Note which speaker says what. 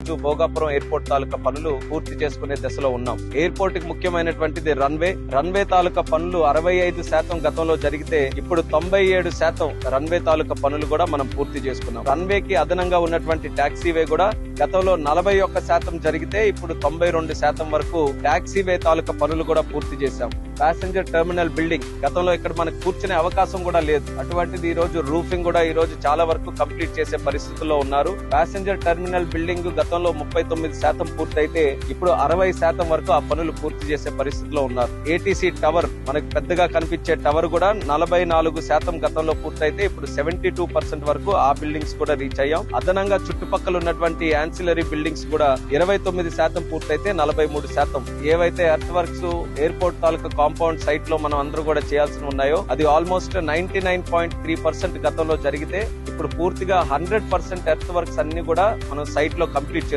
Speaker 1: రోజు భోగాపురం ఎయిర్పోర్ట్ తాలూకా పనులు పూర్తి చేసుకునే దశలో ఉన్నాం. ఎయిర్పోర్ట్ కి ముఖ్యమైనటువంటిది రన్వే తాలూకా పనులు 65% గతంలో జరిగితే ఇప్పుడు 97% రన్వే తాలూకా పనులు కూడా మనం పూర్తి చేసుకున్నాం. రన్వే కి అదనంగా ఉన్నటువంటి టాక్సీవే కూడా గతంలో 41% జరిగితే ఇప్పుడు 92% వరకు టాక్సీవే తాలూకా పనులు కూడా పూర్తి చేశాం. ప్యాసింజర్ టెర్మినల్ బిల్డింగ్ గతంలో ఇక్కడ మనకు కూర్చునే అవకాశం కూడా లేదు, అటువంటిది ఈ రోజు రూఫింగ్ కూడా ఈ రోజు చాలా వరకు కంప్లీట్ చేసే పరిస్థితుల్లో ఉన్నారు. ప్యాసింజర్ టెర్మినల్ బిల్డింగ్ గతంలో 39% పూర్తయితే ఇప్పుడు 60% వరకు ఆ పనులు పూర్తి చేసే పరిస్థితిలో ఉన్నారు. ఏటీసీ టవర్ మనకు పెద్దగా కనిపించే టవర్ కూడా 44% గతంలో పూర్తయితే ఇప్పుడు 72% వరకు ఆ బిల్డింగ్స్ కూడా రీచ్ అయ్యాం. అదనంగా చుట్టుపక్కల ఉన్నటువంటి యాన్సిలరీ బిల్డింగ్స్ కూడా 29% పూర్తయితే 43% ఏవైతే ఎర్త్ వర్క్స్ ఎయిర్పోర్ట్ తాలూకా కాంపౌండ్ సైట్ లో మనం అందరూ కూడా చేయాల్సి ఉన్నాయో అది ఆల్మోస్ట్ 99.3% గతంలో జరిగితే ఇప్పుడు పూర్తిగా 100% ఎర్త్ వర్క్స్ అన్ని కూడా మనం సైట్ లో కంప్లీట్